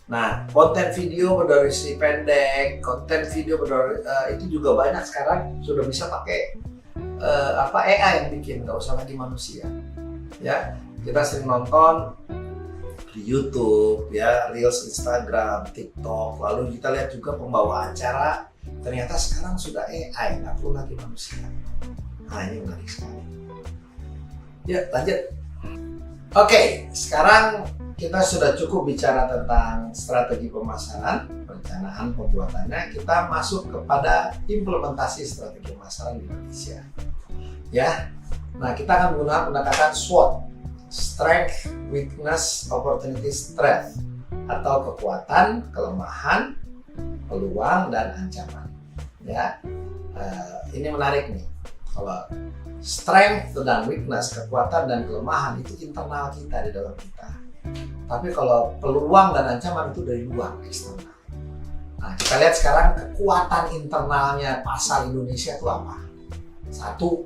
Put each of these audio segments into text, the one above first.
Nah, konten video berdurasi pendek, konten video itu juga banyak sekarang sudah bisa pakai AI yang bikin, nggak usah lagi manusia. Ya, kita sering nonton di YouTube, ya, Reels Instagram, TikTok, lalu kita lihat juga pembawa acara, ternyata sekarang sudah AI, nggak perlu lagi manusia. Nah, ini menarik sekali. Ya, lanjut. Oke, sekarang kita sudah cukup bicara tentang strategi pemasaran, perencanaan pembuatannya. Kita masuk kepada implementasi strategi pemasaran di Indonesia. Ya, nah kita akan menggunakan pendekatan SWOT, Strength, Weakness, Opportunity, Threat, atau kekuatan, kelemahan, peluang, dan ancaman. Ya, ini menarik nih. Kalau strength dan weakness, kekuatan dan kelemahan itu internal kita di dalam kita. Tapi kalau peluang dan ancaman itu dari luar, eksternal. Nah, kita lihat sekarang kekuatan internalnya pasar Indonesia itu apa? Satu,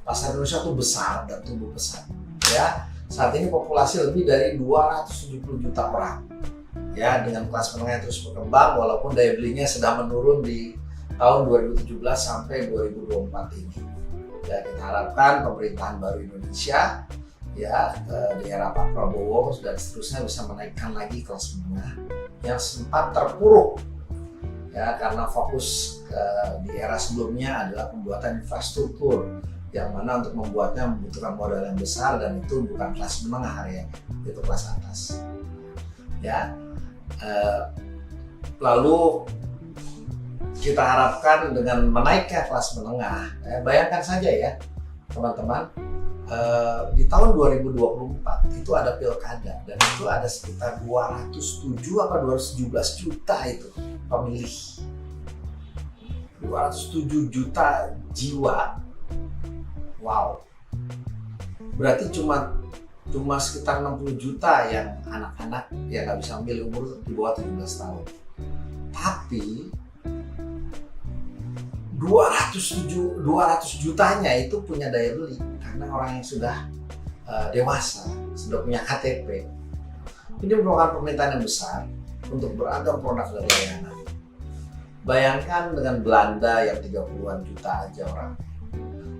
pasar Indonesia itu besar dan tumbuh pesat. Ya, saat ini populasi lebih dari 270 juta orang. Ya, dengan kelas menengah terus berkembang, walaupun daya belinya sedang menurun di tahun 2017 sampai 2024 ini. Ya, kita harapkan pemerintahan baru Indonesia, ya, di era Pak Prabowo dan seterusnya bisa menaikkan lagi kelas menengah yang sempat terpuruk, ya, karena fokus di era sebelumnya adalah pembuatan infrastruktur yang mana untuk membuatnya membutuhkan modal yang besar dan itu bukan kelas menengah hari ini, itu kelas atas. Ya, lalu kita harapkan dengan menaiknya kelas menengah, bayangkan saja ya teman-teman, di tahun 2024 itu ada pilkada dan itu ada sekitar 207 atau 217 juta itu pemilih, 207 juta jiwa. Wow, berarti cuma sekitar 60 juta yang anak-anak yang nggak bisa memilih umur di bawah 17 tahun. Tapi 200 jutanya itu punya daya beli karena orang yang sudah dewasa, sudah punya KTP. Ini merupakan permintaan yang besar untuk beragam produk dan layanan. Bayangkan dengan Belanda yang 30-an juta aja orang.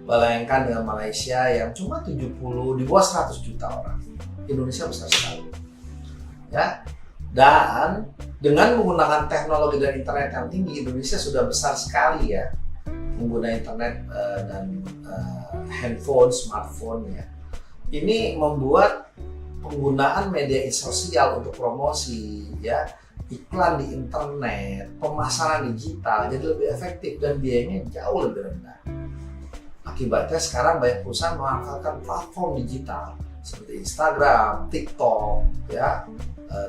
Bayangkan dengan Malaysia yang cuma 70, di bawah 100 juta orang. Indonesia besar sekali. Ya. Dan dengan menggunakan teknologi dan internet yang tinggi, Indonesia sudah besar sekali ya. Menggunakan internet dan handphone, smartphone ya. Ini membuat penggunaan media sosial untuk promosi ya, iklan di internet, pemasaran digital jadi lebih efektif dan biayanya jauh lebih rendah. Akibatnya sekarang banyak perusahaan memanfaatkan platform digital seperti Instagram, TikTok ya,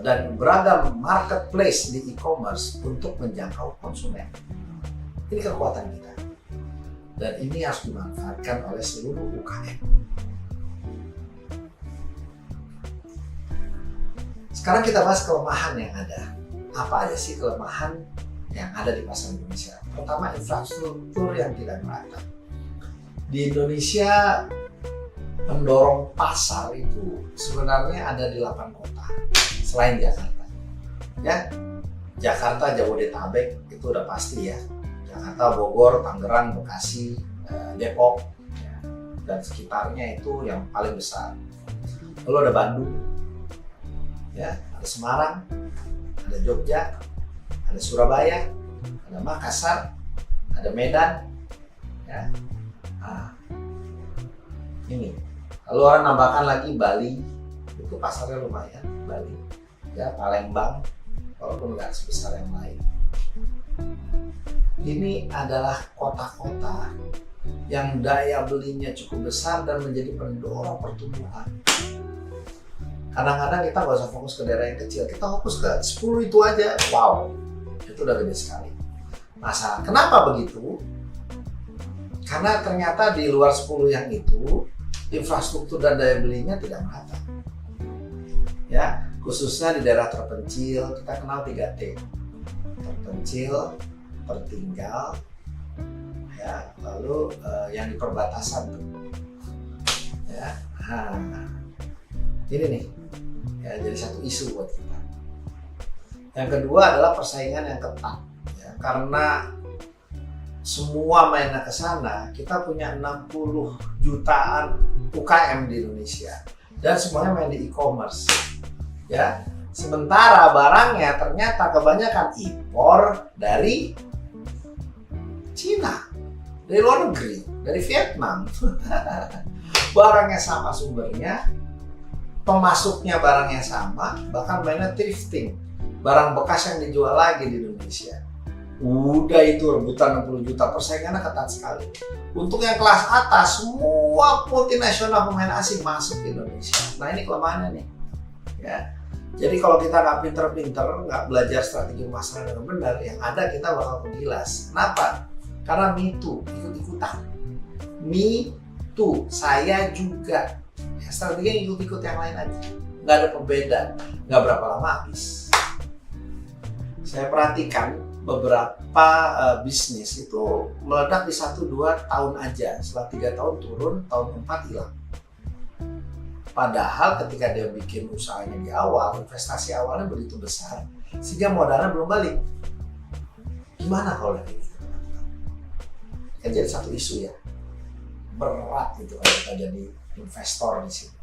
dan beragam marketplace di e-commerce untuk menjangkau konsumen. Ini kekuatan kita. Dan ini harus dimanfaatkan oleh seluruh UKM. Sekarang kita bahas kelemahan yang ada. Apa aja sih kelemahan yang ada di pasar Indonesia? Pertama, infrastruktur yang tidak merata. Di Indonesia mendorong pasar itu sebenarnya ada di 8 kota selain Jakarta. Ya, Jakarta, Jabodetabek itu udah pasti ya. Jakarta, Bogor, Tangerang, Bekasi, Depok, ya, dan sekitarnya itu yang paling besar. Lalu ada Bandung, ya, ada Semarang, ada Jogja, ada Surabaya, ada Makassar, ada Medan, ya. Nah, ini. Lalu orang nambahkan lagi Bali, itu pasarnya lumayan, Bali, ya, Palembang, walaupun nggak sebesar yang lain. Ini adalah kota-kota yang daya belinya cukup besar dan menjadi pendorong pertumbuhan. Kadang-kadang kita nggak usah fokus ke daerah yang kecil, kita fokus ke 10 itu aja, wow, itu udah gede sekali. Masalah, kenapa begitu? Karena ternyata di luar 10 yang itu, infrastruktur dan daya belinya tidak merata. Ya, khususnya di daerah terpencil, kita kenal 3T. Terpencil, tertinggal, ya, lalu yang di perbatasan tuh, ya, ini nih, ya, jadi satu isu buat kita. Yang kedua adalah persaingan yang ketat, ya, karena semua mainnya ke sana. Kita punya 60 jutaan UKM di Indonesia dan semuanya main di e-commerce, ya. Sementara barangnya ternyata kebanyakan impor dari Cina, dari luar negeri, dari Vietnam. Barangnya sama sumbernya, pemasuknya barangnya sama, bahkan mainnya thrifting, barang bekas yang dijual lagi di Indonesia. Udah itu rebutan 60 juta, persaingannya ketat sekali. Untuk yang kelas atas, semua multinasional pemain asing masuk ke Indonesia. Nah ini kelemahannya nih, ya. Jadi kalau kita nggak pinter-pinter, nggak belajar strategi pemasaran dengan benar, yang ada kita bakal kegilas. Kenapa? Karena me too, ikut-ikutan. Me too, saya juga. Ya, strategi ikut-ikut yang lain aja. Nggak ada pembeda, nggak berapa lama habis. Saya perhatikan beberapa bisnis itu meledak di 1-2 tahun aja. Setelah 3 tahun turun, tahun keempat hilang. Padahal ketika dia bikin usahanya di awal, investasi awalnya begitu besar, sehingga modalnya belum balik. Gimana kalau kayak gitu? Kan jadi satu isu ya. Berat gitu kalau kita jadi investor di sini.